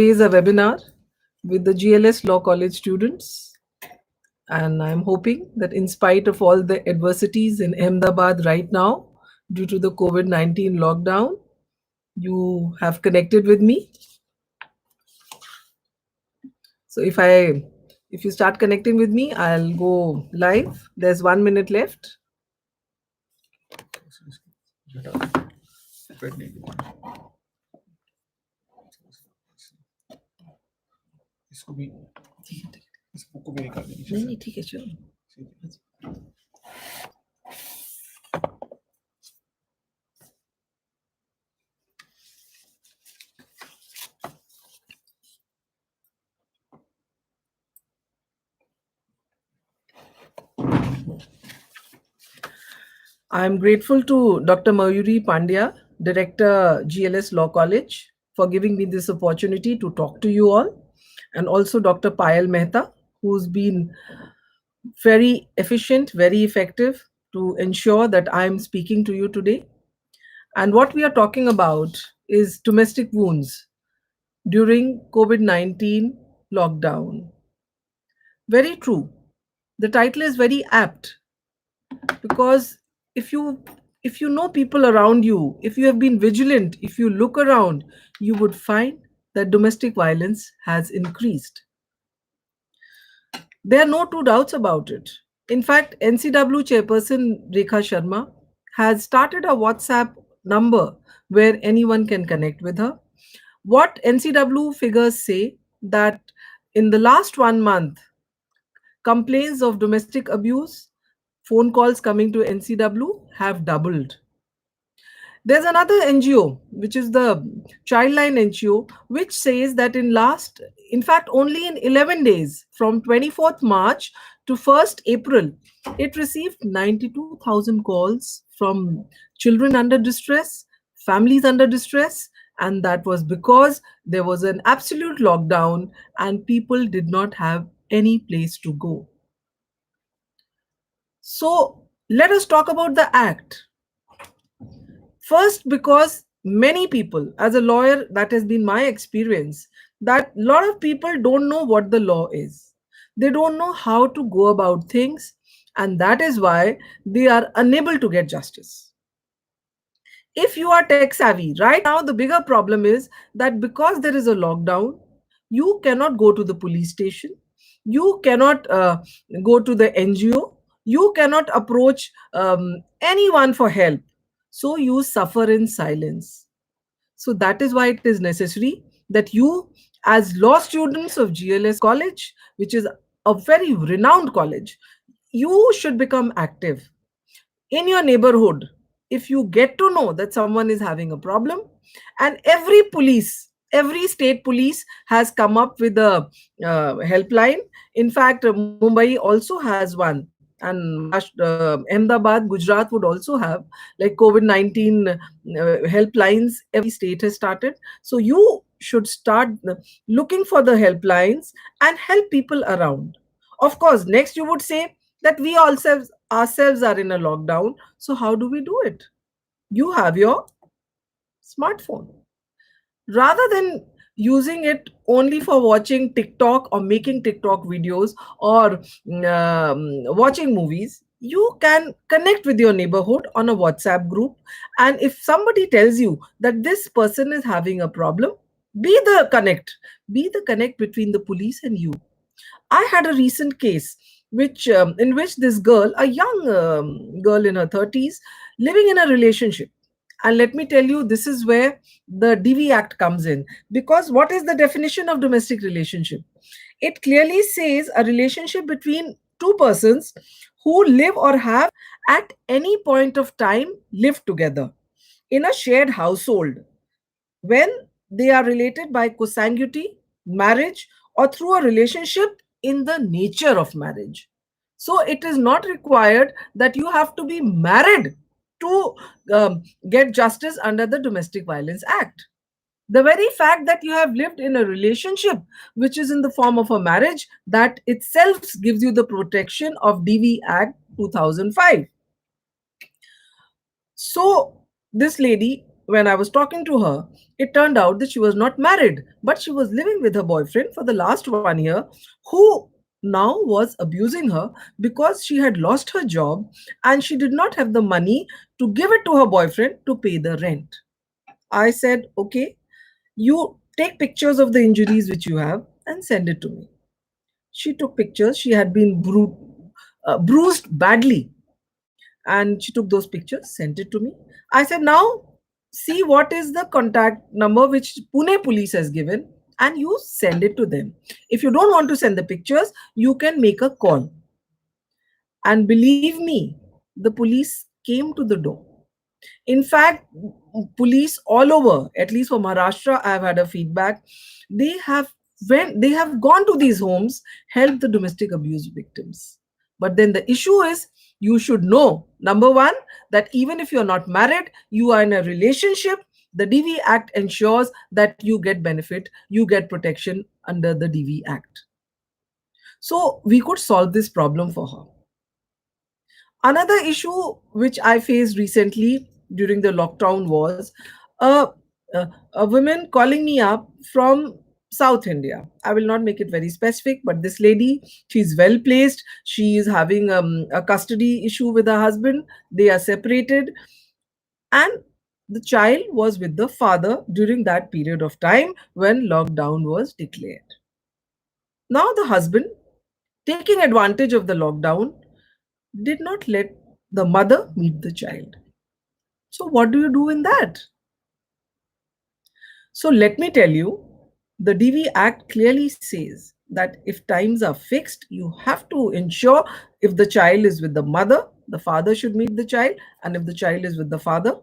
is a webinar with the GLS Law College students, and I'm hoping that in spite of all the adversities in Ahmedabad right now, due to the COVID-19 lockdown, you have connected with me. So if you start connecting with me, I'll go live. There's 1 minute left. इसको भी इसको भी निकाल देंगे। नहीं नहीं ठीक है चलो। I'm grateful to Dr. Mayuri Pandya, Director, GLS Law College, for giving me this opportunity to talk to you all, and also Dr. Payal Mehta, who's been very efficient, very effective to ensure that I'm speaking to you today. And what we are talking about is domestic wounds during COVID-19 lockdown. Very true. The title is very apt because if you know people around you, if you have been vigilant, if you look around, you would find that domestic violence has increased. There are no two doubts about it. In fact, NCW chairperson Rekha Sharma has started a WhatsApp number where anyone can connect with her. What NCW figures say that in the last 1 month, complaints of domestic abuse, phone calls coming to NCW have doubled. There's another NGO, which is the Childline NGO, which says that in fact, only in 11 days, from 24th March to 1st April, it received 92,000 calls from children under distress, families under distress, and that was because there was an absolute lockdown and people did not have any place to go. So let us talk about the act. First, because many people, as a lawyer, that has been my experience, that a lot of people don't know what the law is. They don't know how to go about things, and that is why they are unable to get justice. If you are tech savvy, right now, the bigger problem is that because there is a lockdown, you cannot go to the police station, you cannot go to the NGO, you cannot approach anyone for help. So you suffer in silence. So that is why it is necessary that you, as law students of GLS College, which is a very renowned college, you should become active in your neighborhood. If you get to know that someone is having a problem, and every state police has come up with a helpline. In fact, Mumbai also has one, and Ahmedabad, Gujarat would also have like COVID-19 helplines. Every state has started. So you should start looking for the helplines and help people around. Of course, next you would say that we also ourselves are in a lockdown. So how do we do it? You have your smartphone. Rather than using it only for watching TikTok or making TikTok videos or watching movies, you can connect with your neighborhood on a WhatsApp group. And if somebody tells you that this person is having a problem, be the connect between the police and you. I had a recent case in which this girl, a young girl in her 30s, living in a relationship. And let me tell you, this is where the DV Act comes in. Because what is the definition of domestic relationship? It clearly says a relationship between two persons who live or have at any point of time lived together in a shared household when they are related by consanguinity, marriage, or through a relationship in the nature of marriage. So it is not required that you have to be married to get justice under the Domestic Violence Act. The very fact that you have lived in a relationship which is in the form of a marriage, that itself gives you the protection of DV Act 2005. So this lady when I was talking to her, it turned out that she was not married, but she was living with her boyfriend for the last 1 year, who now was abusing her because she had lost her job and she did not have the money to give it to her boyfriend to pay the rent. I said, okay, you take pictures of the injuries which you have and send it to me. She took pictures. She had been bruised badly, and she took those pictures, sent it to me. I said, now see what is the contact number which Pune police has given, and you send it to them. If you don't want to send the pictures, you can make a call. And believe me, the police came to the door. In fact, police all over, at least for Maharashtra, I have had a feedback. They have when they have gone to these homes, helped the domestic abuse victims. But then the issue is, you should know, number one, that even if you're not married, you are in a relationship. The DV Act ensures that you get benefit, you get protection under the DV Act. So we could solve this problem for her. Another issue which I faced recently during the lockdown was a, a woman calling me up from South India. I will not make it very specific, but this lady, she's well placed. She is having a custody issue with her husband. They are separated, and the child was with the father during that period of time when lockdown was declared. Now, the husband, taking advantage of the lockdown, did not let the mother meet the child. So, what do you do in that? So, let me tell you, the DV Act clearly says that if times are fixed, you have to ensure if the child is with the mother, the father should meet the child, and if the child is with the father,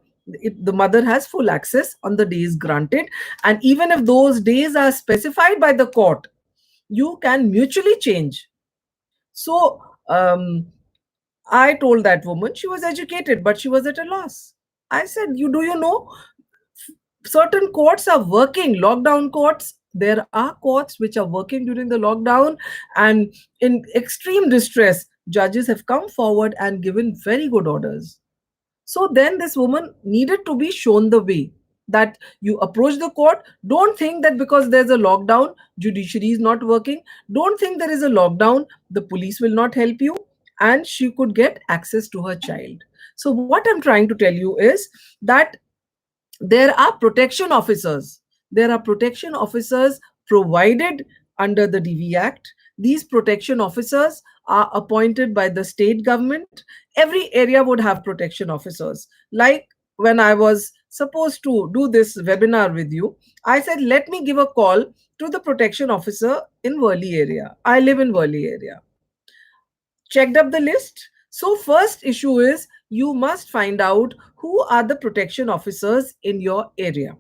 the mother has full access on the days granted. And even if those days are specified by the court, you can mutually change. So, I told that woman, she was educated, but she was at a loss. I said, you know, certain courts are working, lockdown courts. There are courts which are working during the lockdown, and in extreme distress, judges have come forward and given very good orders. So then this woman needed to be shown the way, that you approach the court. Don't think that because there's a lockdown, judiciary is not working. Don't think there is a lockdown, the police will not help you. And she could get access to her child. So what I'm trying to tell you is that there are protection officers. There are protection officers provided under the DV Act. These protection officers are appointed by the state government. Every area would have protection officers. Like when I was supposed to do this webinar with you, I said, let me give a call to the protection officer in Worli area. I live in Worli area. Checked up the list. So, first issue is you must find out who are the protection officers in your area.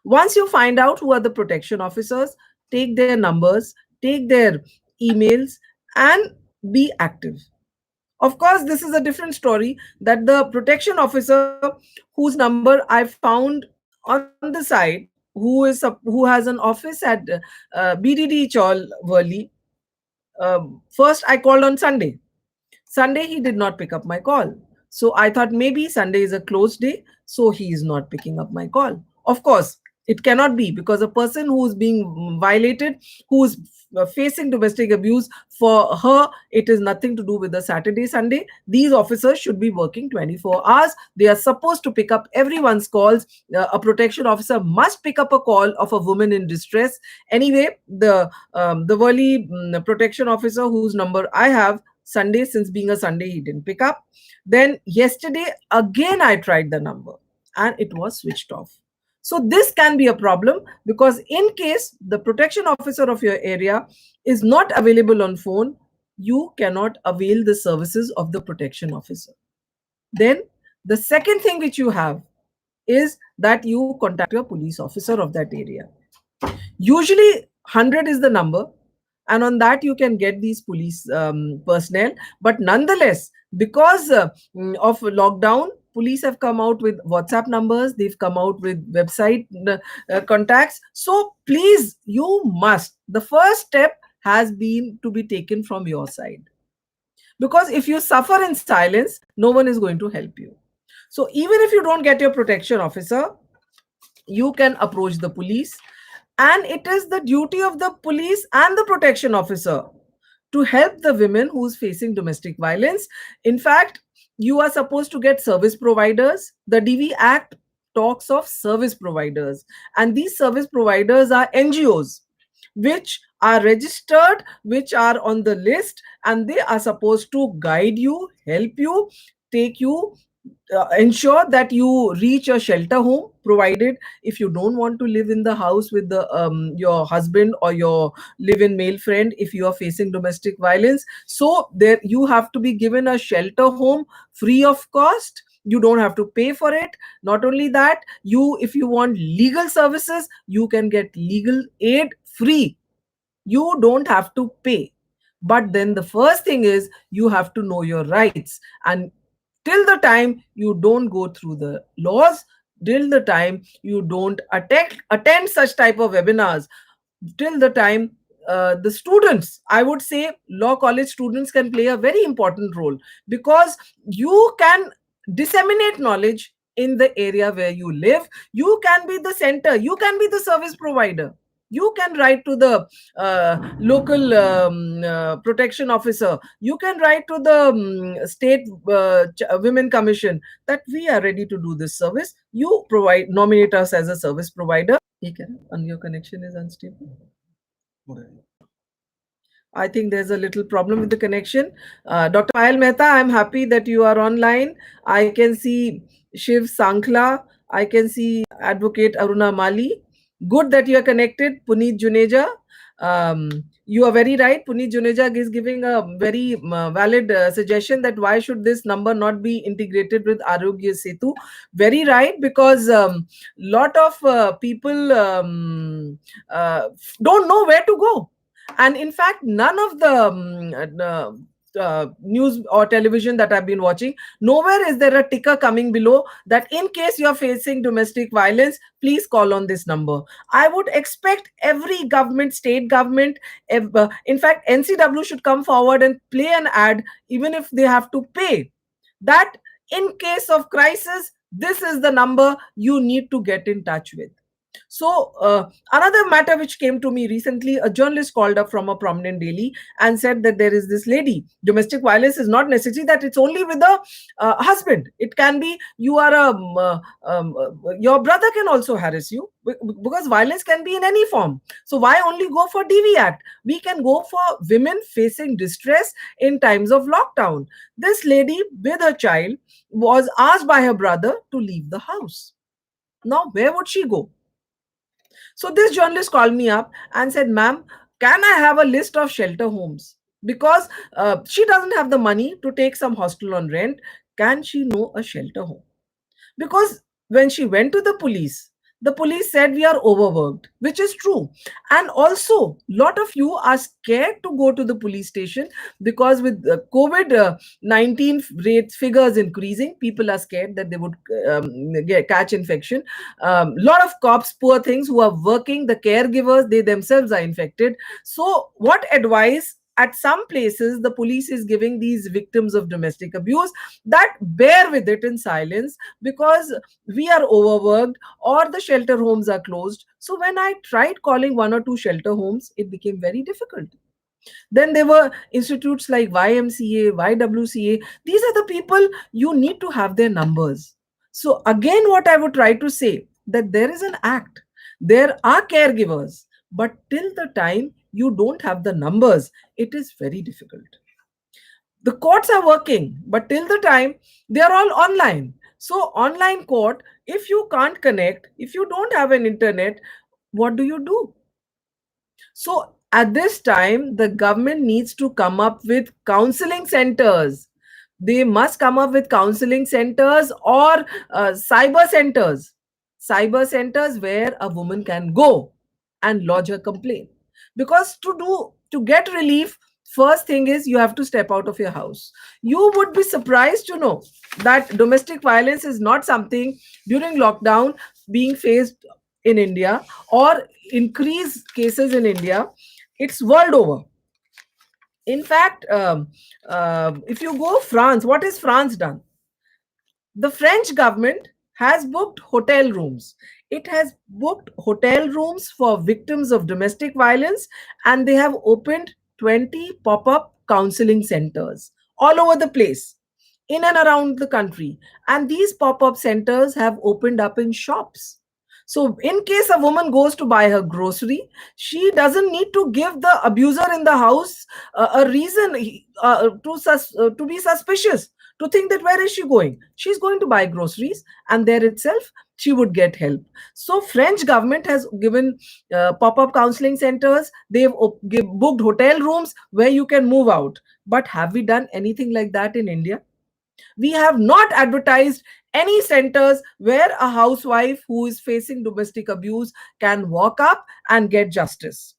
Once you find out who are the protection officers, take their numbers, take their emails, and be active. Of course, this is a different story that the protection officer whose number I found on the side, who has an office at BDD Chawl, Worli. First, I called on Sunday. Sunday, he did not pick up my call. So I thought maybe Sunday is a closed day, so he is not picking up my call. Of course, it cannot be, because a person who is being violated, who is facing domestic abuse, for her, it is nothing to do with the Saturday, Sunday. These officers should be working 24 hours. They are supposed to pick up everyone's calls. A protection officer must pick up a call of a woman in distress. Anyway, the Worli protection officer whose number I have, Sunday, since being a Sunday, he didn't pick up. Then yesterday, again, I tried the number and it was switched off. So this can be a problem, because in case the protection officer of your area is not available on phone, you cannot avail the services of the protection officer. Then the second thing which you have is that you contact your police officer of that area. Usually 100 is the number, and on that you can get these police personnel. But nonetheless, because of lockdown, police have come out with WhatsApp numbers, they've come out with website contacts. So please, you must, the first step has been to be taken from your side, because if you suffer in silence, no one is going to help you. So even if you don't get your protection officer, you can approach the police, and it is the duty of the police and the protection officer to help the women who's facing domestic violence. In fact, you are supposed to get service providers. The DV Act talks of service providers, and these service providers are NGOs which are registered, which are on the list, and they are supposed to guide you, help you, take you, ensure that you reach a shelter home, provided if you don't want to live in the house with the your husband or your live-in male friend, if you are facing domestic violence, so there you have to be given a shelter home free of cost. You don't have to pay for it. Not only that, you, if you want legal services, you can get legal aid free. You don't have to pay. But then the first thing is you have to know your rights, and till the time you don't go through the laws, till the time you don't attend such type of webinars, till the time the students, I would say law college students can play a very important role, because you can disseminate knowledge in the area where you live. You can be the center, you can be the service provider. You can write to the local protection officer. You can write to the state women commission that we are ready to do this service. You provide, nominate us as a service provider. And your connection is unstable. Whatever. I think there's a little problem with the connection. Dr. Payal Mehta, I'm happy that you are online. I can see Shiv Sankla. I can see Advocate Aruna Mali. Good that you are connected. Puneet Juneja. You are very right. Puneet Juneja is giving a very valid suggestion that why should this number not be integrated with Arogya Setu? Very right, because lot of people don't know where to go. And in fact, none of the news or television that I've been watching, nowhere is there a ticker coming below that in case you're facing domestic violence, please call on this number. I would expect every government, state government, in fact, NCW should come forward and play an ad, even if they have to pay, that in case of crisis, this is the number you need to get in touch with. So, another matter which came to me recently, a journalist called up from a prominent daily and said that there is this lady. Domestic violence is not necessary that it's only with the husband. It can be you are your brother can also harass you, because violence can be in any form. So, why only go for DV Act? We can go for women facing distress in times of lockdown. This lady with her child was asked by her brother to leave the house. Now, where would she go? So this journalist called me up and said, ma'am, can I have a list of shelter homes? Because she doesn't have the money to take some hostel on rent. Can she know a shelter home? Because when she went to the police said we are overworked, which is true. And also, lot of you are scared to go to the police station, because with COVID-19 rates figures increasing, people are scared that they would catch infection. Lot of cops, poor things, who are working, the caregivers, they themselves are infected. So what advice at some places the police is giving these victims of domestic abuse, that bear with it in silence, because we are overworked or the shelter homes are closed. So when I tried calling one or two shelter homes, it became very difficult. Then there were institutes like YMCA, YWCA. These are the people, you need to have their numbers. So again, what I would try to say, that there is an act, there are caregivers, but till the time you don't have the numbers, it is very difficult. The courts are working, but till the time they are all online. So online court, if you can't connect, if you don't have an internet, what do you do? So at this time, the government needs to come up with counseling centers. They must come up with counseling centers or cyber centers. Cyber centers where a woman can go and lodge her complaint. Because to get relief, first thing is you have to step out of your house. You would be surprised to know that domestic violence is not something during lockdown being faced in India, or increased cases in India. It's world over. In fact, if you go France, what has France done? The French government has booked hotel rooms It has booked hotel rooms for victims of domestic violence, and they have opened 20 pop up counseling centers all over the place, in and around the country. And these pop up centers have opened up in shops. So, in case a woman goes to buy her grocery, she doesn't need to give the abuser in the house a reason to be suspicious, to think that where is she going. She's going to buy groceries, and there itself she would get help. So French government has given pop-up counseling centers. They've booked hotel rooms where you can move out. But have we done anything like that in India? We have not advertised any centers where a housewife who is facing domestic abuse can walk up and get justice.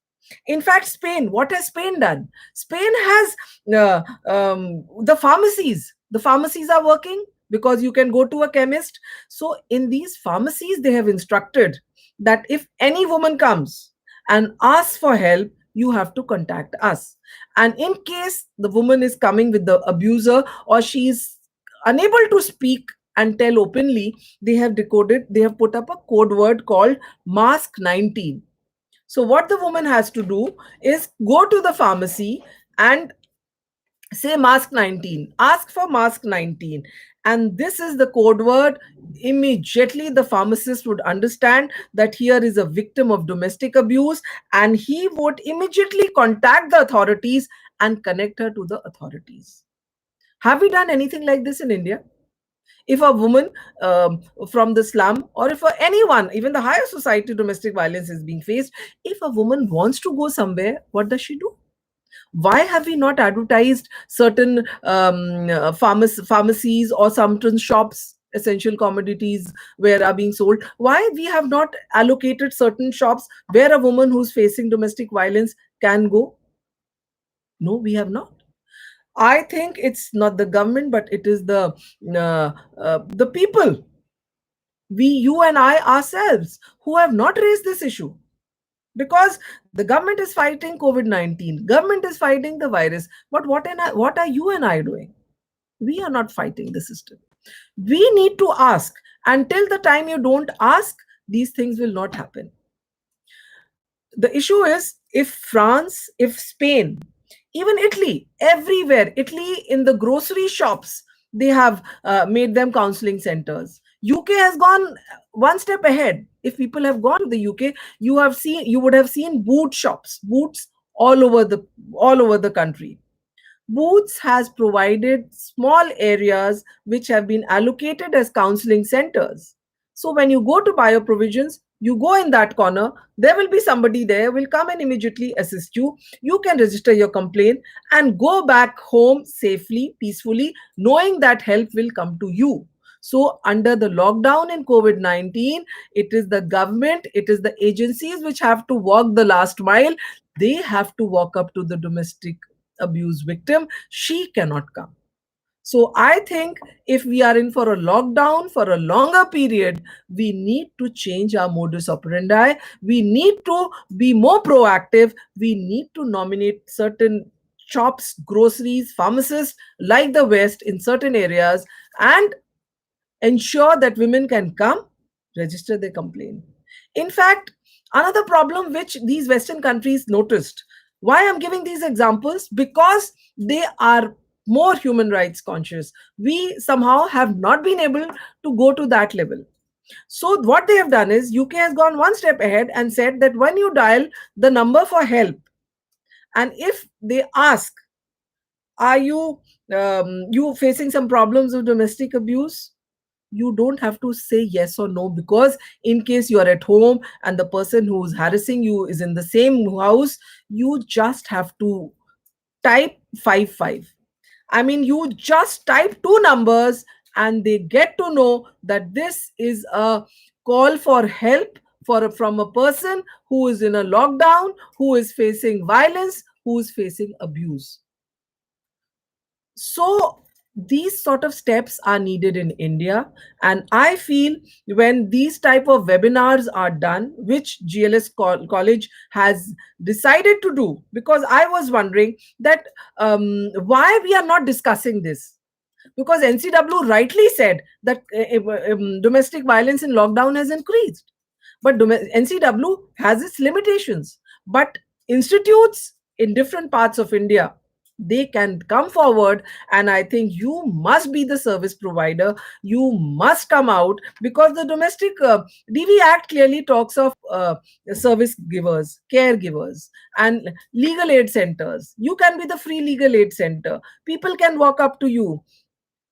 In fact, Spain, what has Spain done? Spain has the pharmacies. The pharmacies are working because you can go to a chemist. So, in these pharmacies, they have instructed that if any woman comes and asks for help, you have to contact us. And in case the woman is coming with the abuser, or she is unable to speak and tell openly, they have put up a code word called Mask 19. So, what the woman has to do is go to the pharmacy and say Mask 19, ask for Mask 19. And this is the code word. Immediately, the pharmacist would understand that here is a victim of domestic abuse, and he would immediately contact the authorities and connect her to the authorities. Have we done anything like this in India? If a woman from the slum, or if anyone, even the higher society, domestic violence is being faced, if a woman wants to go somewhere, what does she do? Why have we not advertised certain pharmacies or certain shops, essential commodities where are being sold? Why we have not allocated certain shops where a woman who's facing domestic violence can go? No, we have not. I think it's not the government, but it is the people, we, you, and I ourselves, who have not raised this issue. Because the government is fighting COVID-19, government is fighting the virus, but what are you and I doing? We are not fighting the system. We need to ask. Until the time you don't ask, these things will not happen. The issue is, if France, if Spain, even Italy, everywhere, Italy, in the grocery shops, they have made them counseling centers. UK has gone one step ahead. If people have gone to the UK, you would have seen boot shops, boots all over the country. Boots has provided small areas which have been allocated as counseling centers. So when you go to bioprovisions, you go in that corner, there will be somebody there, will come and immediately assist you. You can register your complaint and go back home safely, peacefully, knowing that help will come to you. So, under the lockdown in COVID-19, it is the government, it is the agencies which have to walk the last mile. They have to walk up to the domestic abuse victim. She cannot come. So I think if we are in for a lockdown for a longer period, we need to change our modus operandi. We need to be more proactive. We need to nominate certain shops, groceries, pharmacists like the West in certain areas, and ensure that women can come, register their complaint. In fact, another problem which these Western countries noticed, why I'm giving these examples, because they are more human rights conscious. We somehow have not been able to go to that level. So, what they have done is UK has gone one step ahead and said that when you dial the number for help, and if they ask, are you facing some problems of domestic abuse? You don't have to say yes or no, because in case you are at home and the person who's harassing you is in the same house, you just have to type 55. I mean, you just type two numbers and they get to know that this is a call for help from a person who is in a lockdown, who is facing violence, who is facing abuse. So these sort of steps are needed in India, and I feel when these type of webinars are done, which GLS college has decided to do, because I was wondering that why we are not discussing this, because NCW rightly said that domestic violence in lockdown has increased. But NCW has its limitations. But institutes in different parts of India, they can come forward, and I think you must be the service provider. You must come out, because the domestic DV Act clearly talks of service givers, caregivers, and legal aid centers. You can be the free legal aid center. People can walk up to you.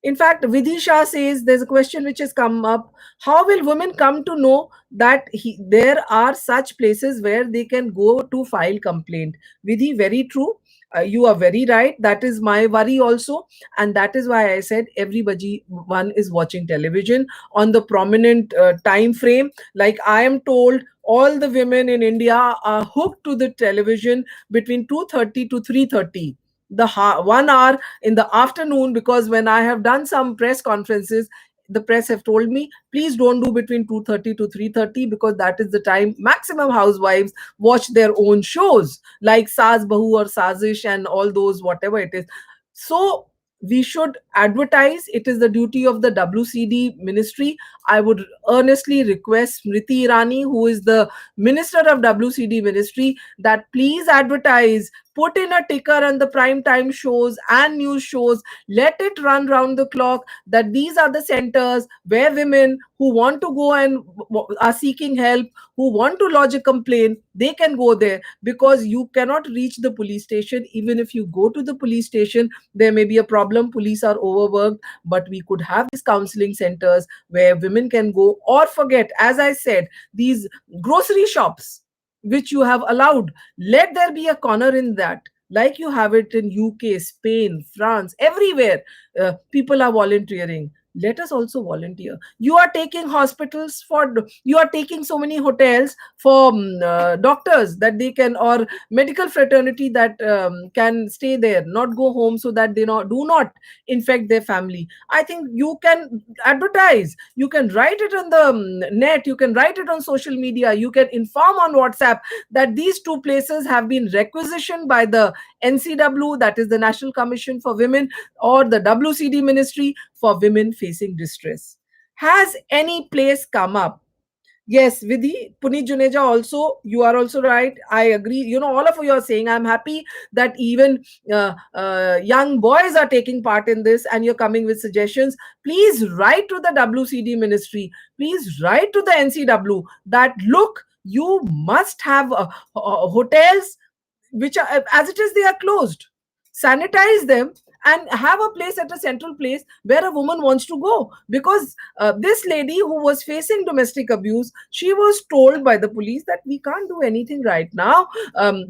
In fact, Vidisha says there's a question which has come up. How will women come to know that there are such places where they can go to file complaint? Vidhi, very true. You are very right. That is my worry also. And that is why I said everybody one is watching television on the prominent time frame. Like I am told, all the women in India are hooked to the television between 2:30 to 3:30, the 1 hour in the afternoon. Because when I have done some press conferences, the press have told me, please don't do between 2:30 to 3:30, because that is the time maximum housewives watch their own shows like Saas Bahu or Sazish and all those, whatever it is. So we should advertise. It is the duty of the WCD ministry. I would earnestly request Smriti Irani, who is the minister of WCD ministry, that please advertise, put in a ticker on the prime time shows and news shows, let it run round the clock, that these are the centers where women who want to go and are seeking help, who want to lodge a complaint, they can go there. Because you cannot reach the police station. Even if you go to the police station, there may be a problem, police are overworked. But we could have these counseling centers where women can go. Or forget, as I said, these grocery shops which you have allowed, let there be a corner in that, like you have it in UK, Spain, France, everywhere. People are volunteering. Let us also volunteer. You are taking hospitals for, you are taking so many hotels for doctors that they can, or medical fraternity that can stay there, not go home, so that they do not infect their family. I think you can advertise, you can write it on the net, you can write it on social media, you can inform on WhatsApp that these two places have been requisitioned by the NCW, that is the National Commission for Women, or the WCD ministry for women facing distress. Has any place come up? Yes, Vidhi, Puneet Juneja also, you are also right. I agree. You know, all of you are saying, I'm happy that even young boys are taking part in this and you're coming with suggestions. Please write to the WCD ministry. Please write to the NCW that, look, you must have hotels which are, as it is, they are closed. Sanitize them and have a place at a central place where a woman wants to go. Because this lady who was facing domestic abuse, she was told by the police that we can't do anything right now.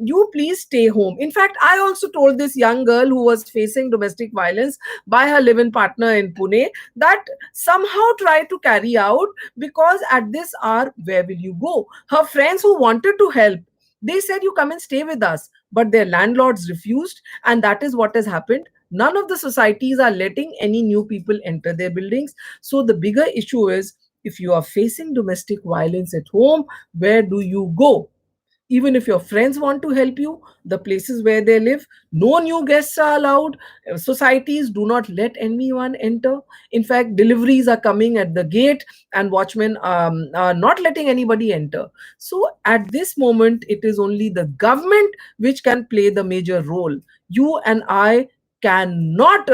You please stay home. In fact, I also told this young girl who was facing domestic violence by her live-in partner in Pune that somehow try to carry out, because at this hour, where will you go? Her friends who wanted to help, they said, you come and stay with us. But their landlords refused. And that is what has happened. None of the societies are letting any new people enter their buildings. So the bigger issue is, if you are facing domestic violence at home, where do you go? Even if your friends want to help you, the places where they live, no new guests are allowed. Societies do not let anyone enter. In fact, deliveries are coming at the gate, and watchmen are not letting anybody enter. So at this moment, it is only the government which can play the major role. You and I cannot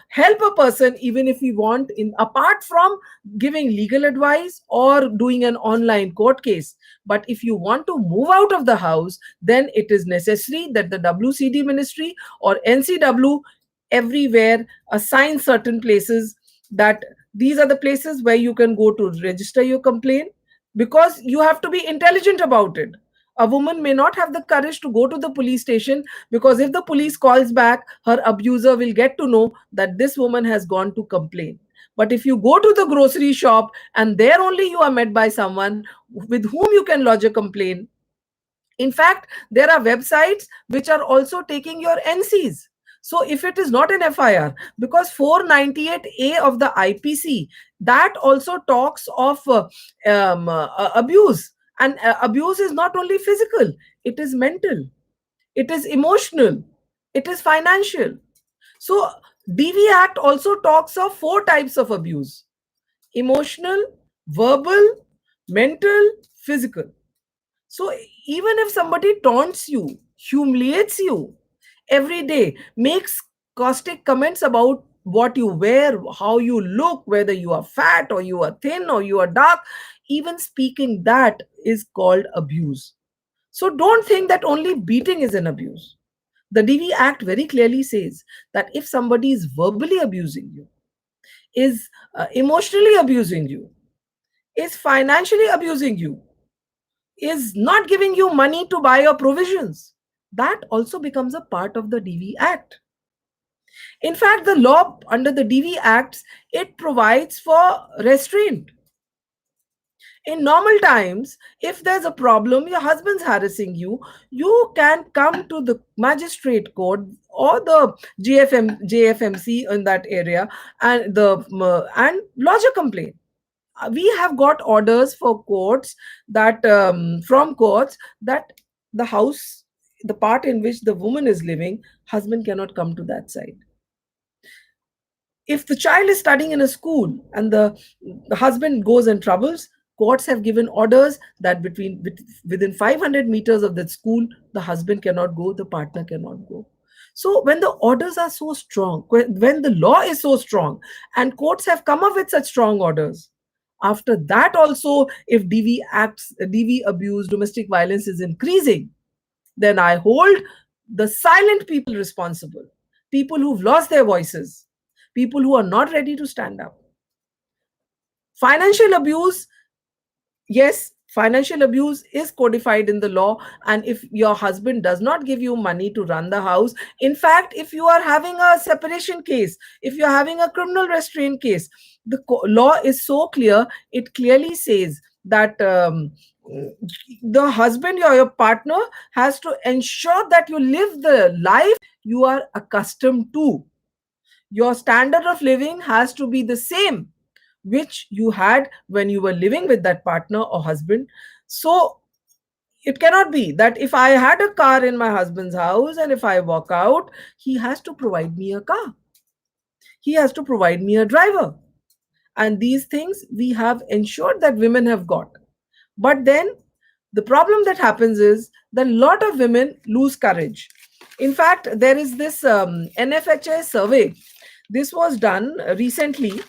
help a person, even if we want, in apart from giving legal advice or doing an online court case. But if you want to move out of the house, then it is necessary that the WCD ministry or NCW everywhere assign certain places, that these are the places where you can go to register your complaint. Because you have to be intelligent about it. A woman may not have the courage to go to the police station, because if the police calls back, her abuser will get to know that this woman has gone to complain. But if you go to the grocery shop and there only you are met by someone with whom you can lodge a complaint. In fact, there are websites which are also taking your NCs. So if it is not an FIR, because 498A of the IPC, that also talks of abuse. And abuse is not only physical, it is mental, it is emotional, it is financial. So DV Act also talks of four types of abuse: emotional, verbal, mental, physical. So even if somebody taunts you, humiliates you every day, makes caustic comments about what you wear, how you look, whether you are fat or you are thin or you are dark, even speaking that is called abuse. So don't think that only beating is an abuse. The DV Act very clearly says that if somebody is verbally abusing you, is emotionally abusing you, is financially abusing you, is not giving you money to buy your provisions, that also becomes a part of the DV Act. In fact, the law under the DV Acts, it provides for restraint. In normal times, if there's a problem, your husband's harassing you, you can come to the magistrate court or the JFMC in that area and lodge a complaint. We have got orders for courts that from courts that the house, the part in which the woman is living, husband cannot come to that side. If the child is studying in a school and the husband goes and troubles, courts have given orders that within 500 meters of that school, the husband cannot go, the partner cannot go. So when the orders are so strong, when the law is so strong, and courts have come up with such strong orders, after that also, if DV abuse, domestic violence is increasing, then I hold the silent people responsible, people who've lost their voices, people who are not ready to stand up. Financial abuse, yes, financial abuse is codified in the law. And if your husband does not give you money to run the house, in fact, if you are having a separation case, if you're having a criminal restraint case, the law is so clear, it clearly says that the husband or your partner has to ensure that you live the life you are accustomed to. Your standard of living has to be the same which you had when you were living with that partner or husband. So it cannot be that if I had a car in my husband's house and if I walk out, he has to provide me a car, he has to provide me a driver. And these things we have ensured that women have got. But then the problem that happens is that a lot of women lose courage. In fact, there is this NFHA survey. This was done recently,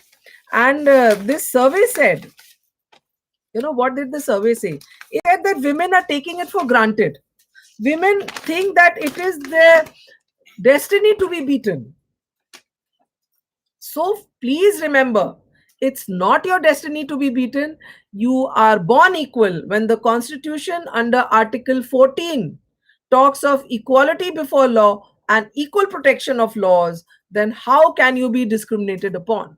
and this survey said, what did the survey say? It said that women are taking it for granted. Women think that it is their destiny to be beaten. So please remember, it's not your destiny to be beaten. You are born equal. When the Constitution under Article 14 talks of equality before law and equal protection of laws, then how can you be discriminated upon?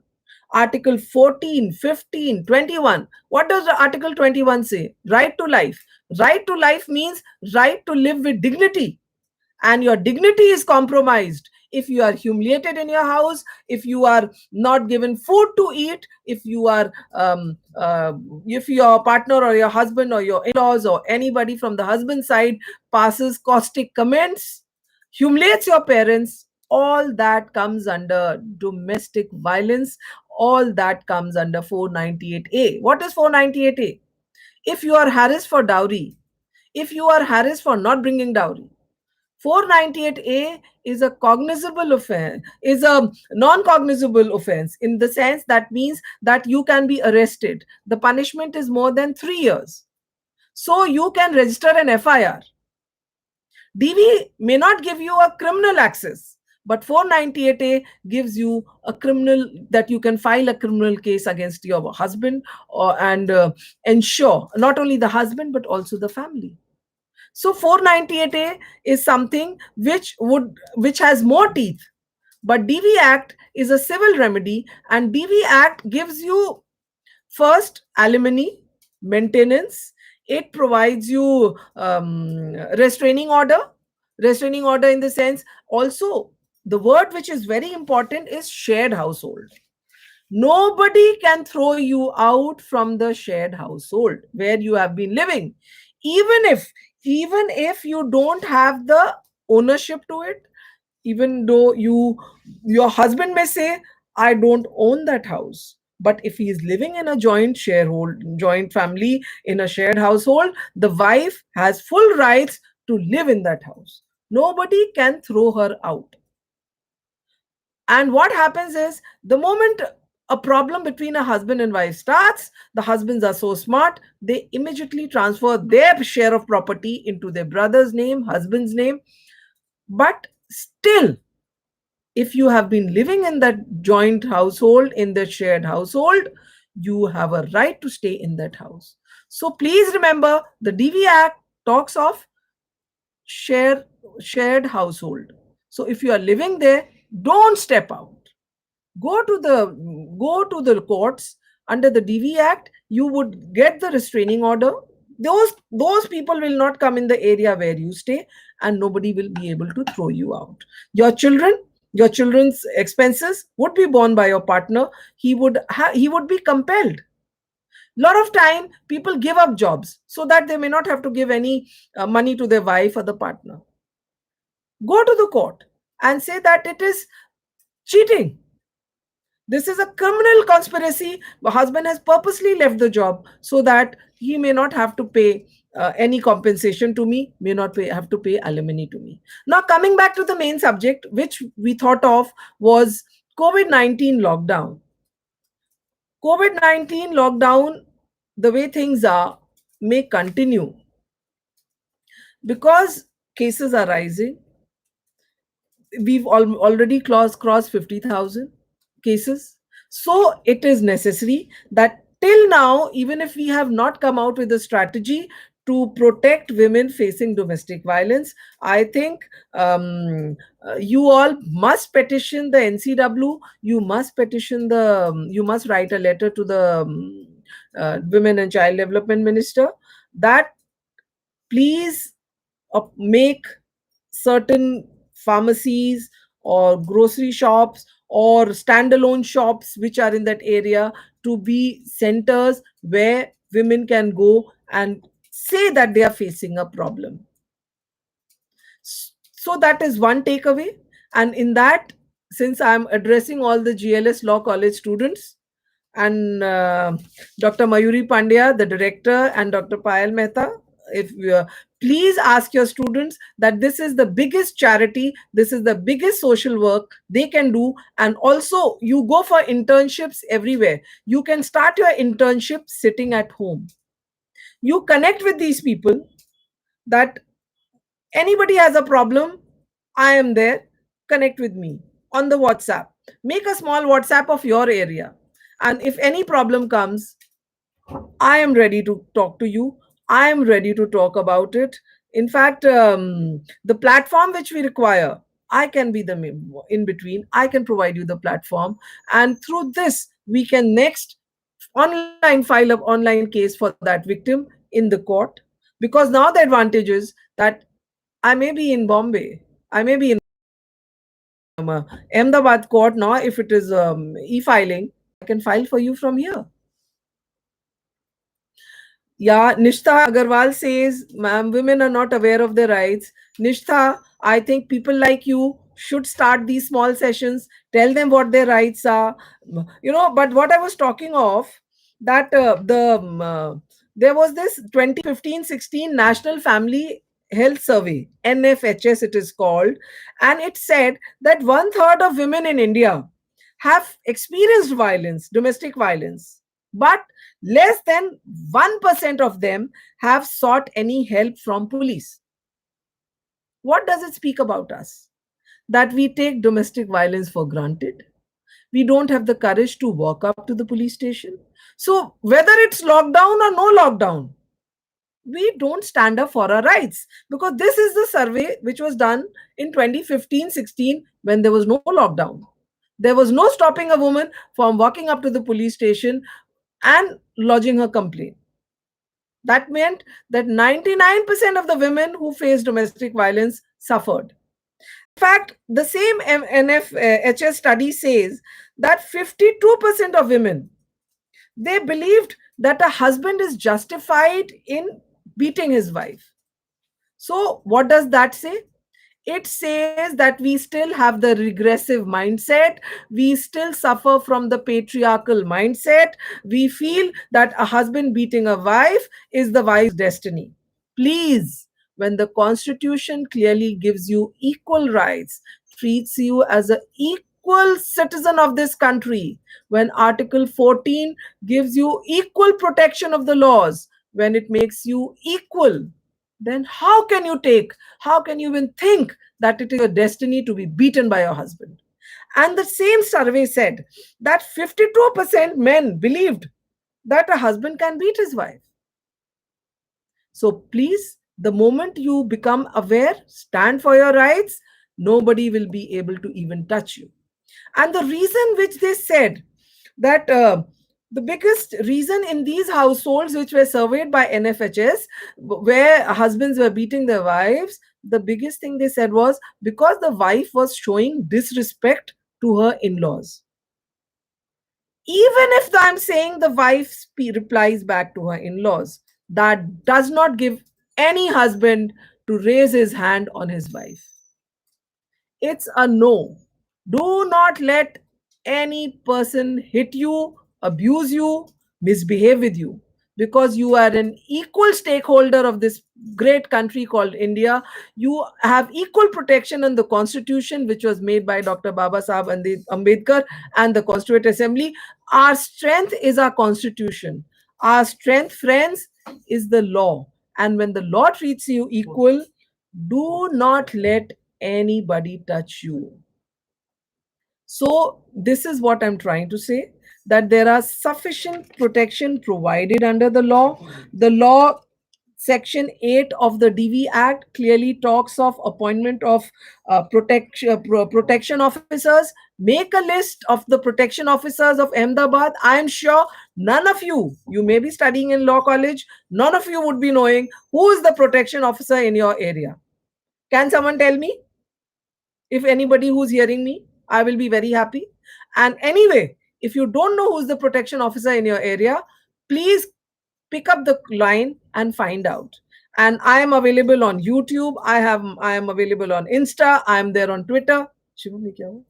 Article 14, 15, 21. What does Article 21 say? Right to life. Right to life means right to live with dignity. And your dignity is compromised if you are humiliated in your house, if you are not given food to eat, if you are if your partner or your husband or your in-laws or anybody from the husband side passes caustic comments, humiliates your parents, all that comes under domestic violence. All that comes under 498A. What is 498A? If you are harassed for dowry, if you are harassed for not bringing dowry, 498A is a cognizable offense, is a non-cognizable offense, in the sense that means that you can be arrested. The punishment is more than 3 years. So you can register an FIR. DV may not give you a criminal access, but 498A gives you a criminal, that you can file a criminal case against your husband and ensure not only the husband but also the family. So 498A is something which has more teeth. But DV Act is a civil remedy, and DV Act gives you first alimony, maintenance. It provides you restraining order. Restraining order in the sense, also the word which is very important is shared household. Nobody can throw you out from the shared household where you have been living, even if you don't have the ownership to it. Even though your husband may say, I don't own that house, But if he is living in a joint family, in a shared household, the wife has full rights to live in that house. Nobody can throw her out. And what happens is, the moment a problem between a husband and wife starts, the husbands are so smart, they immediately transfer their share of property into their brother's name, husband's name. But still, if you have been living in that joint household, in the shared household, you have a right to stay in that house. So please remember, the DV Act talks of share shared household. So if you are living there, don't step out. Go to the courts. Under the DV Act, you would get the restraining order. Those people will not come in the area where you stay, and nobody will be able to throw you out. Your children's expenses would be borne by your partner. He would be compelled. Lot of time people give up jobs so that they may not have to give any money to their wife or the partner. Go to the court and say that it is cheating. This is a criminal conspiracy. The husband has purposely left the job so that he may not have to pay any compensation to me, may not have to pay alimony to me. Now, coming back to the main subject, which we thought of, was COVID-19 lockdown. COVID-19 lockdown, the way things are, may continue because cases are rising. We've already crossed 50,000 cases. So it is necessary that till now, even if we have not come out with a strategy to protect women facing domestic violence, I think you all must petition the NCW. You must write a letter to the Women and Child Development Minister that please make certain pharmacies or grocery shops or standalone shops which are in that area to be centers where women can go and say that they are facing a problem. So that is one takeaway. And in that, since I'm addressing all the GLS Law College students, and Dr. Mayuri Pandya, the director, and Dr. Payal Mehta, if please ask your students that this is the biggest charity, this is the biggest social work they can do. And also, you go for internships everywhere. You can start your internship sitting at home. You connect with these people, that anybody has a problem, I am there, connect with me on the WhatsApp. Make a small WhatsApp of your area. And if any problem comes, I am ready to talk to you. I am ready to talk about it. In fact, the platform which we require, I can be the in between. I can provide you the platform. And through this, we can next file an online case for that victim in the court. Because now the advantage is that I may be in Bombay. I may be in Ahmedabad court now. If it is e-filing, I can file for you from here. Yeah, Nishtha Agarwal says, ma'am, women are not aware of their rights. Nishtha, I think people like you should start these small sessions, tell them what their rights are. But what I was talking of, that there was this 2015-16 National Family Health Survey, NFHS it is called, and it said that 1/3 of women in India have experienced violence, domestic violence, but less than 1% of them have sought any help from police. What does it speak about us? That we take domestic violence for granted. We don't have the courage to walk up to the police station. So whether it's lockdown or no lockdown, we don't stand up for our rights, because this is the survey which was done in 2015-16 when there was no lockdown. There was no stopping a woman from walking up to the police station and lodging her complaint. That meant that 99% of the women who faced domestic violence suffered. In fact, the same NFHS study says that 52% of women, they believed that a husband is justified in beating his wife. So what does that say? It says that we still have the regressive mindset. We still suffer from the patriarchal mindset. We feel that a husband beating a wife is the wife's destiny. Please, when the constitution clearly gives you equal rights, treats you as an equal citizen of this country, when Article 14 gives you equal protection of the laws, when it makes you equal, then how can you even think that it is your destiny to be beaten by your husband? And the same survey said that 52% men believed that a husband can beat his wife. So please, the moment you become aware, stand for your rights, nobody will be able to even touch you. And the reason which they said that the biggest reason in these households which were surveyed by NFHS, where husbands were beating their wives, the biggest thing they said was because the wife was showing disrespect to her in laws. Even if I'm saying the wife replies back to her in laws, that does not give any husband to raise his hand on his wife. It's a no. Do not let any person hit you, abuse you, misbehave with you, because you are an equal stakeholder of this great country called India. You have equal protection in the constitution, which was made by Dr. Baba Sahib Ambedkar and the Constituent Assembly. Our strength is our constitution. Our strength, friends, is the law. And when the law treats you equal, do not let anybody touch you. So, this is what I'm trying to say, that there are sufficient protection provided under the law. The law, Section 8 of the DV Act, clearly talks of appointment of protection officers. Make a list of the protection officers of Ahmedabad. I am sure none of you may be studying in law college, none of you would be knowing who is the protection officer in your area. Can someone tell me? If anybody who's hearing me, I will be very happy. And anyway, if you don't know who's the protection officer in your area, please pick up the line and find out. And I am available on YouTube. I am available on Insta. I am there on Twitter. Shivam, ये क्या हुआ?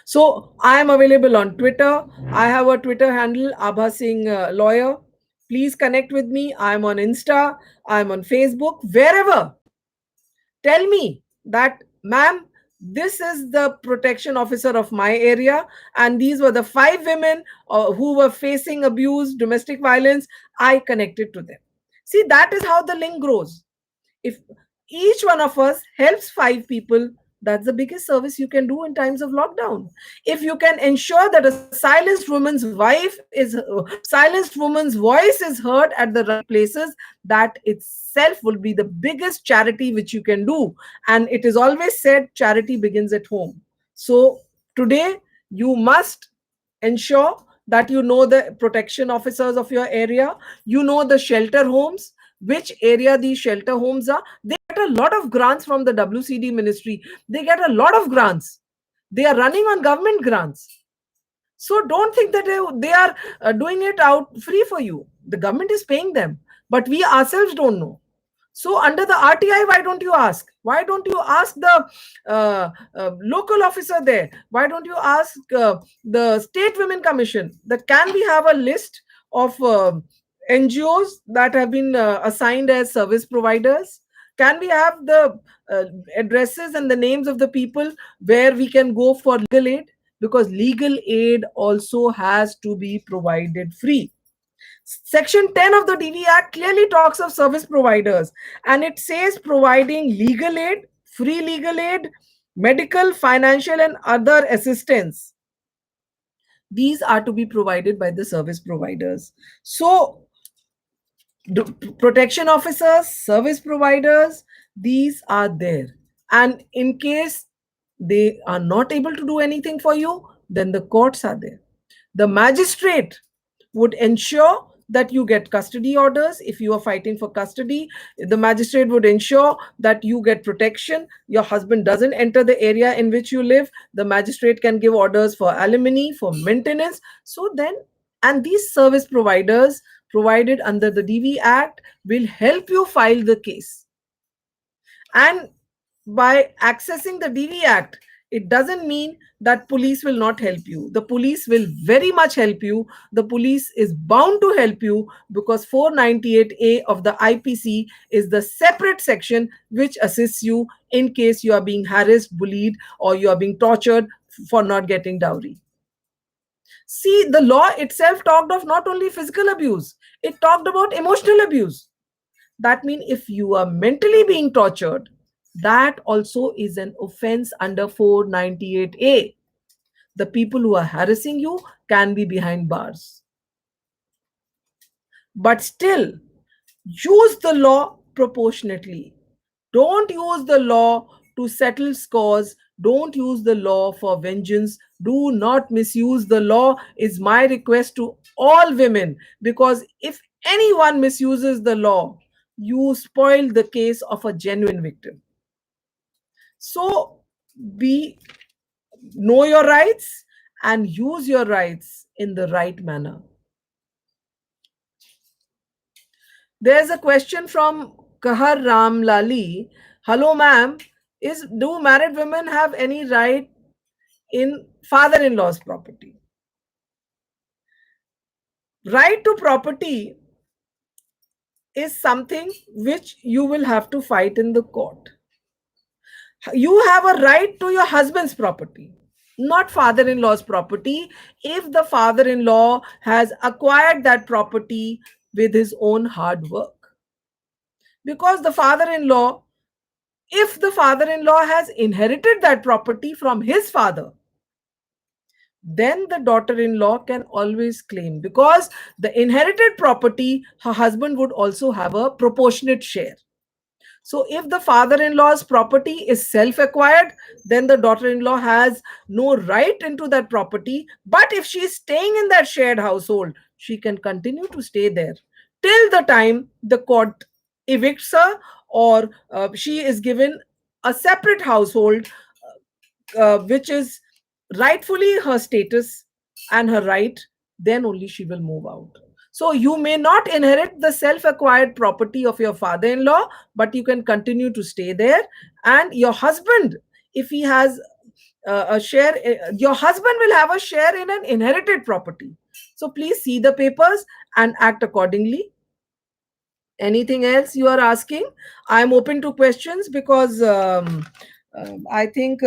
So I am available on Twitter. I have a Twitter handle, Abha Singh Lawyer. Please connect with me. I'm on Insta. I'm on Facebook. Wherever, tell me that, ma'am, this is the protection officer of my area, and these were the 5 women who were facing abuse, domestic violence. I connected to them. See, that is how the link grows. If each one of us helps 5 people, that's the biggest service you can do in times of lockdown. If you can ensure that a silenced woman's voice is heard at the right places, that itself will be the biggest charity which you can do. And it is always said charity begins at home. So today you must ensure that you know the protection officers of your area, you know the shelter homes, which area these shelter homes are. They get a lot of grants from the WCD ministry. They get a lot of grants. They are running on government grants. So don't think that they are doing it out free for you. The government is paying them, but we ourselves don't know. So under the RTI, why don't you ask? Why don't you ask the local officer there? Why don't you ask the State Women Commission that can we have a list of NGOs that have been assigned as service providers? Can we have the addresses and the names of the people where we can go for legal aid? Because legal aid also has to be provided free. Section 10 of the DV Act clearly talks of service providers, and it says providing legal aid, free legal aid, medical, financial, and other assistance. These are to be provided by the service providers. So, protection officers, service providers, these are there. And in case they are not able to do anything for you, then the courts are there. The magistrate would ensure that you get custody orders. If you are fighting for custody, the magistrate would ensure that you get protection. Your husband doesn't enter the area in which you live. The magistrate can give orders for alimony, for maintenance. So then And these service providers provided under the DV Act will help you file the case. And by accessing the DV Act, it doesn't mean that police will not help you. The police will very much help you. The police is bound to help you because 498A of the IPC is the separate section which assists you in case you are being harassed, bullied, or you are being tortured for not getting dowry. See, the law itself talked of not only physical abuse, it talked about emotional abuse. That means if you are mentally being tortured, that also is an offense under 498A. The people who are harassing you can be behind bars. But still, use the law proportionately. Don't use the law to settle scores. Don't use the law for vengeance. Do not misuse the law, is my request to all women. Because if anyone misuses the law, you spoil the case of a genuine victim. So be know your rights and use your rights in the right manner. There's a question from Kahar Ram Lali. Hello, ma'am. Do married women have any right in father-in-law's property? Right to property is something which you will have to fight in the court. You have a right to your husband's property, not father-in-law's property, if the father-in-law has acquired that property with his own hard work. Because the father-in-law, if the father-in-law has inherited that property from his father, then the daughter-in-law can always claim, because the inherited property, her husband would also have a proportionate share. So if the father-in-law's property is self-acquired, then the daughter-in-law has no right into that property. But if she is staying in that shared household, she can continue to stay there till the time the court evicts her, or she is given a separate household, which is rightfully her status and her right. Then only she will move out. So you may not inherit the self-acquired property of your father-in-law, but you can continue to stay there. And your husband, if he has a share, your husband will have a share in an inherited property. So please see the papers and act accordingly. Anything else you are asking? I'm open to questions because I think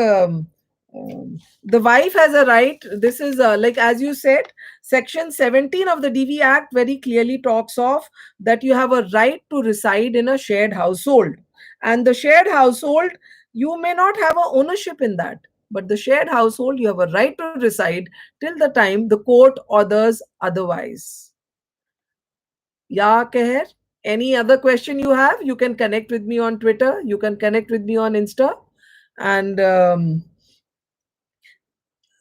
the wife has a right. This is like, as you said, section 17 of the DV Act very clearly talks of that you have a right to reside in a shared household. And the shared household, you may not have a ownership in that, but the shared household, you have a right to reside till the time the court orders otherwise. Yeah, Keher? Any other question you have, you can connect with me on Twitter. You can connect with me on Insta. And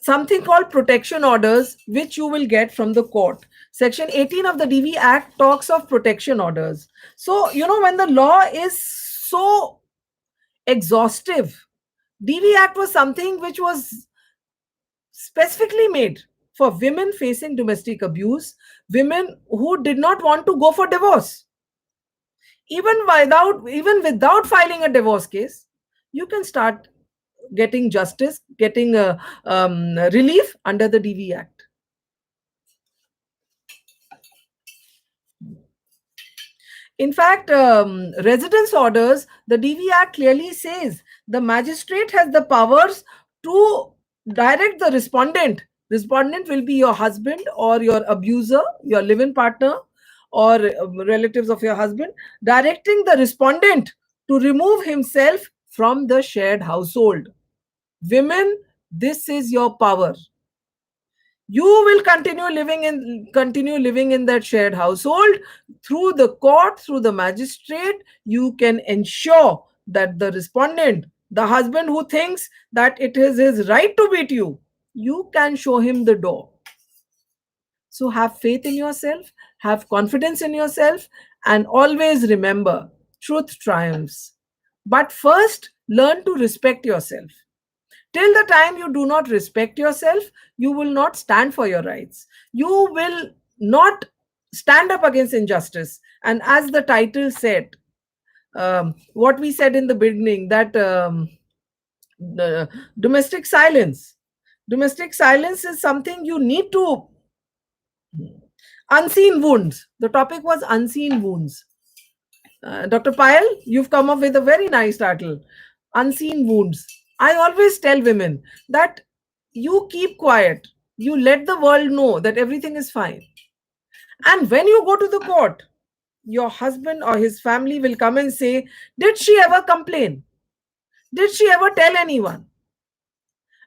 something called protection orders, which you will get from the court. Section 18 of the DV Act talks of protection orders. So, when the law is so exhaustive, DV Act was something which was specifically made for women facing domestic abuse, women who did not want to go for divorce. Even without filing a divorce case, you can start getting justice, getting relief under the DV Act. In fact, residence orders, the DV Act clearly says the magistrate has the powers to direct the respondent. Respondent will be your husband or your abuser, your live-in partner, or relatives of your husband, directing the respondent to remove himself from the shared household. Women, this is your power. You will continue living in that shared household. Through the court, through the magistrate, you can ensure that the respondent, the husband who thinks that it is his right to beat you, you can show him the door. So have faith in yourself, have confidence in yourself, and always remember, truth triumphs. But first, learn to respect yourself. Till the time you do not respect yourself, you will not stand for your rights. You will not stand up against injustice. And as the title said, what we said in the beginning, that the domestic silence. Domestic silence is something you need to. Unseen wounds. The topic was unseen wounds. Dr. Payal, you've come up with a very nice title, Unseen Wounds. I always tell women that you keep quiet, you let the world know that everything is fine. And when you go to the court, your husband or his family will come and say, did she ever complain? Did she ever tell anyone?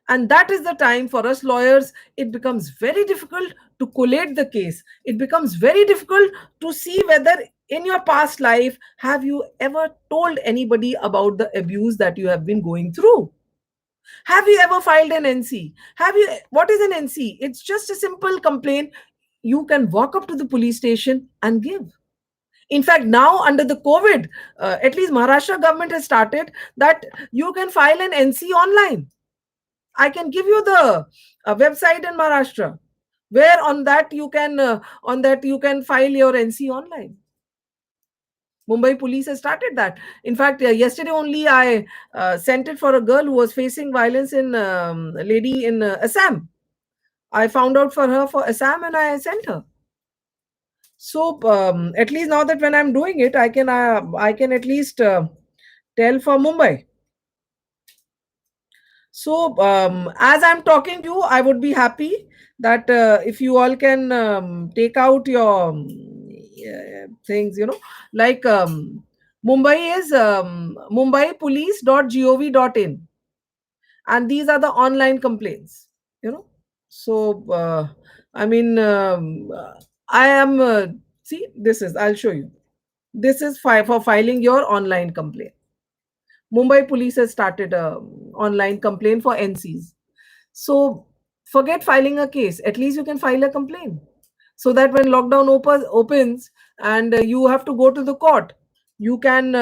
And that is the time for us lawyers, it becomes very difficult to collate the case. It becomes very difficult to see whether in your past life, have you ever told anybody about the abuse that you have been going through? Have you ever filed an NC? What is an NC? It's just a simple complaint. You can walk up to the police station and give. In fact, now under the COVID, at least Maharashtra government has started that you can file an NC online. I can give you the website in Maharashtra where on that you can file your NC online. Mumbai police has started that. In fact, yesterday only I sent it for a girl who was facing violence in a lady in Assam. I found out for her for Assam and I sent her. So at least now that when I'm doing it, I can at least tell for Mumbai. So as I'm talking to you, I would be happy that if you all can take out your things, like Mumbai is mumbaipolice.gov.in, and these are the online complaints. So I mean, I am see, I'll show you. This is for filing your online complaint. Mumbai police has started a online complaint for NCs. So forget filing a case. At least you can file a complaint, so that when lockdown opens and you have to go to the court, you can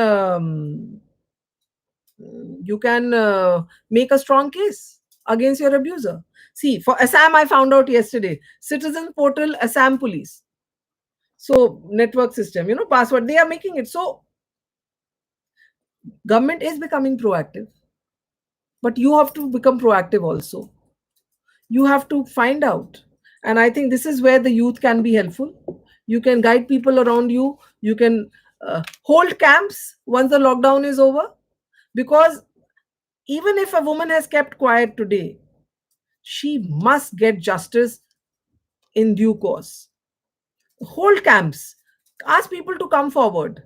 make a strong case against your abuser. See, for Assam, I found out yesterday, Citizen Portal Assam Police. So network system, password, they are making it. So government is becoming proactive, but you have to become proactive also. You have to find out. And I think this is where the youth can be helpful. You can guide people around you. You can hold camps once the lockdown is over. Because even if a woman has kept quiet today, she must get justice in due course. Hold camps. Ask people to come forward.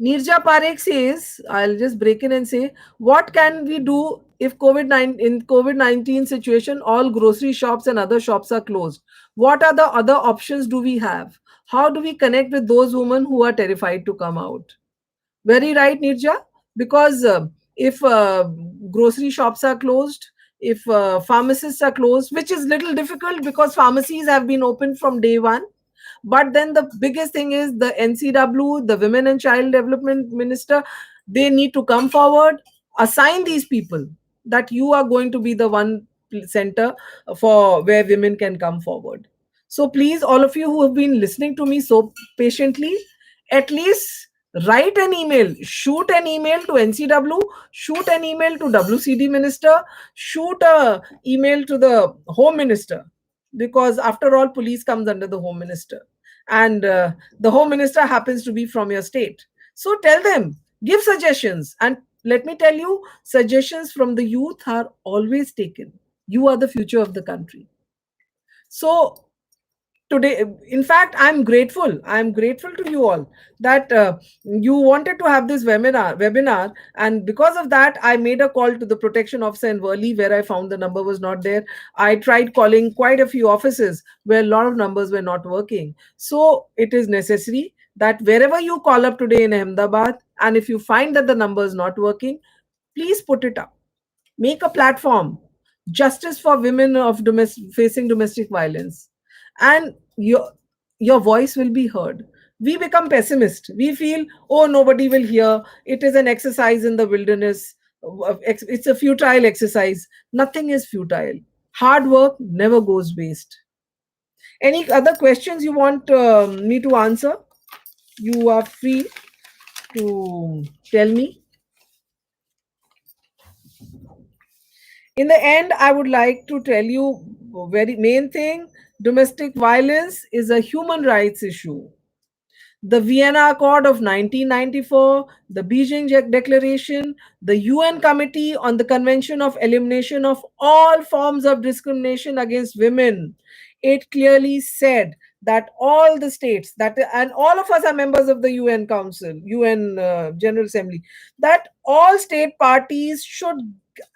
Nirja Parekh says, I'll just break in and say, what can we do if COVID-19 situation, all grocery shops and other shops are closed? What are the other options do we have? How do we connect with those women who are terrified to come out? Very right, Nirja, because if grocery shops are closed, if pharmacists are closed, which is little difficult because pharmacies have been open from day one. But then the biggest thing is the NCW, the Women and Child Development Minister, they need to come forward, assign these people that you are going to be the one center for where women can come forward. So please, all of you who have been listening to me so patiently, at least write an email, shoot an email to NCW, shoot an email to WCD Minister, shoot an email to the Home Minister, because after all, police comes under the Home Minister, and the Home Minister happens to be from your state. So tell them, give suggestions, and let me tell you, suggestions from the youth are always taken. You are the future of the country. So today, in fact, I'm grateful to you all that you wanted to have this webinar, and because of that I made a call to the protection officer in Worli, where I found the number was not there. I tried calling quite a few offices where a lot of numbers were not working. So it is necessary that wherever you call up today in Ahmedabad, and if you find that the number is not working, please put it up. Make a platform, justice for women of facing domestic violence, and your voice will be heard. We become pessimist. We feel, oh, nobody will hear. It is an exercise in the wilderness. It's a futile exercise. Nothing is futile. Hard work never goes waste. Any other questions you want me to answer? You are free to tell me. In the end, I would like to tell you very main thing: domestic violence is a human rights issue. The Vienna Accord of 1994, the Beijing Declaration, the UN Committee on the Convention of Elimination of All Forms of Discrimination against Women, it clearly said that all the states that and all of us are members of the UN Council, UN General Assembly, that all state parties should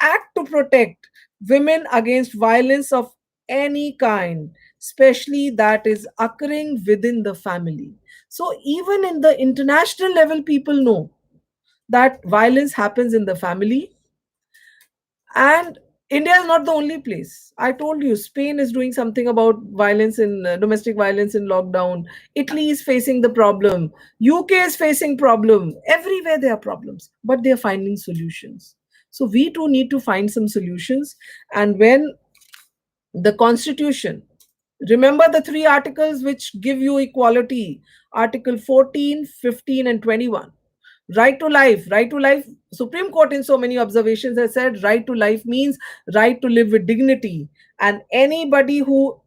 act to protect women against violence of any kind, especially that is occurring within the family. So even in the international level, people know that violence happens in the family. And India is not the only place. I told you, Spain is doing something about violence in domestic violence in lockdown. Italy is facing the problem. UK is facing problem. Everywhere there are problems, but they are finding solutions. So we too need to find some solutions. And when the constitution, remember the three articles which give you equality: article 14, 15, and 21. Right to life, right to life. Supreme Court in so many observations has said right to life means right to live with dignity, and anybody who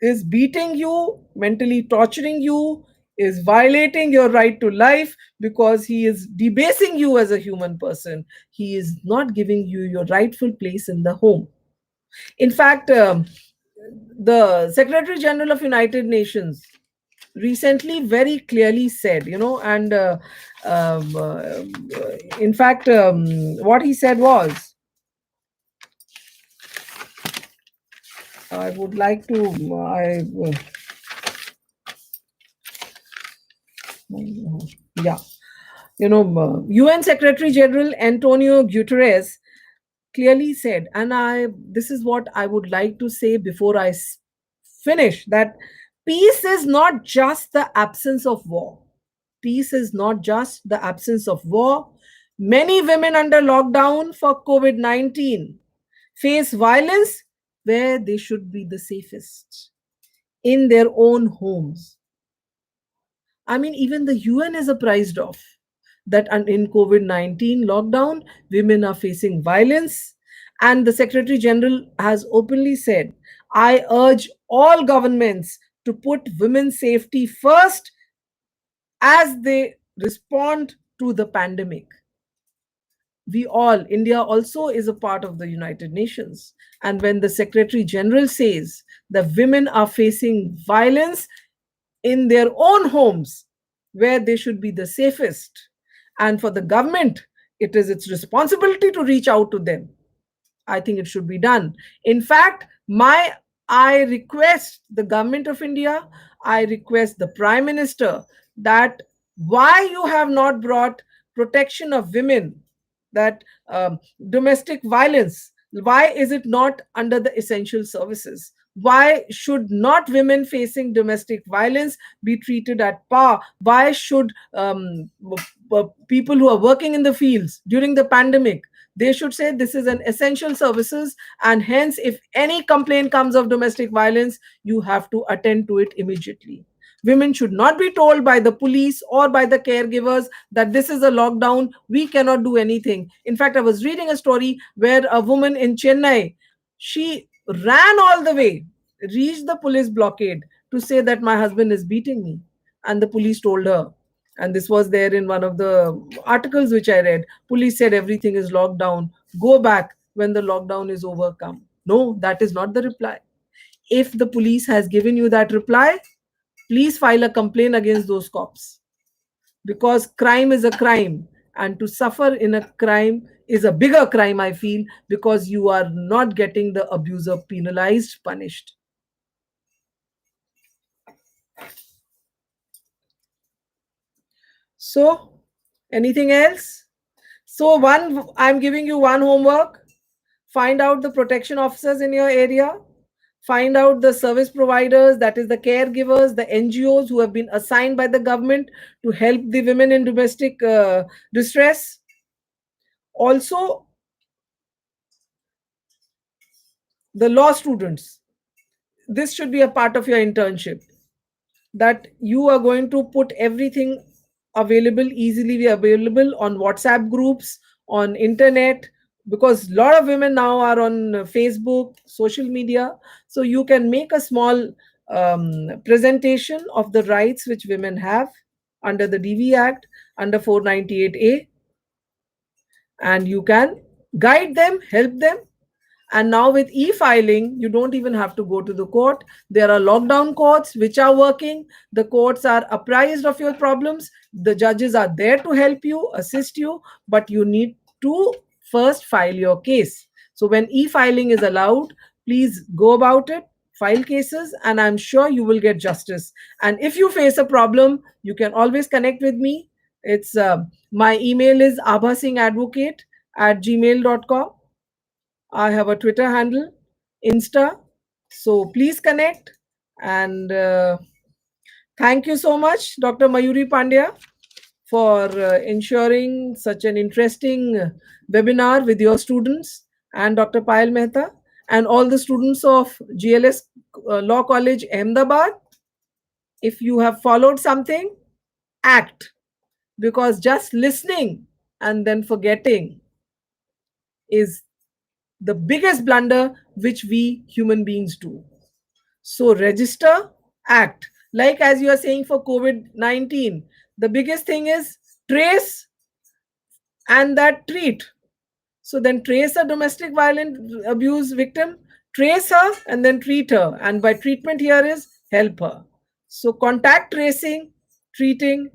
is beating you, mentally torturing you, is violating your right to life, because he is debasing you as a human person. He is not giving you your rightful place in the home. In fact, the Secretary General of United Nations recently very clearly said, and um, uh, in fact, what he said was, I would like to, yeah, UN Secretary General Antonio Guterres clearly said, and this is what I would like to say before I finish, that peace is not just the absence of war. Peace is not just the absence of war. Many women under lockdown for COVID 19 face violence where they should be the safest, in their own homes. I mean, even the UN is apprised of that in COVID 19 lockdown, women are facing violence. And the Secretary General has openly said, I urge all governments to put women's safety first as they respond to the pandemic. We all, India also is a part of the United Nations. And when the Secretary General says that women are facing violence in their own homes where they should be the safest, and for the government, it is its responsibility to reach out to them, I think it should be done. In fact, I request the government of India, I request the Prime Minister, that why you have not brought protection of women, that domestic violence, why is it not under the essential services? Why should not women facing domestic violence be treated at par? Why should people who are working in the fields during the pandemic, they should say this is an essential services, and hence if any complaint comes of domestic violence, you have to attend to it immediately. Women should not be told by the police or by the caregivers that this is a lockdown, we cannot do anything. In fact, I was reading a story where a woman in Chennai, she ran all the way, reached the police blockade to say that my husband is beating me, and the police told her, and this was there in one of the articles which I read, police said everything is locked down, go back when the lockdown is overcome. No, that is not the reply. If the police has given you that reply, please file a complaint against those cops, because crime is a crime, and to suffer in a crime is a bigger crime, I feel, because you are not getting the abuser penalized, punished. So, anything else? So, one, I'm giving you one homework: find out the protection officers in your area, find out the service providers, that is the caregivers, the NGOs who have been assigned by the government to help the women in domestic distress. Also, the law students. this should be a part of your internship, that you are going to put everything available, easily available on WhatsApp groups, on internet, because a lot of women now are on Facebook, social media. So you can make a small presentation of the rights which women have under the DV Act, under 498A, and you can guide them, help them. And now with e-filing, you don't even have to go to the court. There are lockdown courts which are working. The courts are apprised of your problems. The judges are there to help you, assist you, but you need to first file your case. So when e-filing is allowed, please go about it, file cases, and I'm sure you will get justice. And if you face a problem, you can always connect with me. It's my email is abhasingadvocate@gmail.com. I have a Twitter handle, Insta. So please connect. And thank you so much, Dr. Mayuri Pandya, for ensuring such an interesting webinar with your students, and Dr. Payal Mehta, and all the students of GLS Law College, Ahmedabad. If you have followed something, act, because just listening and then forgetting is the biggest blunder which we human beings do. So register, act. Like as you are saying for COVID-19, the biggest thing is trace and that treat. So then trace a domestic violent abuse victim, trace her and then treat her. And by treatment here is help her. So contact tracing, treating,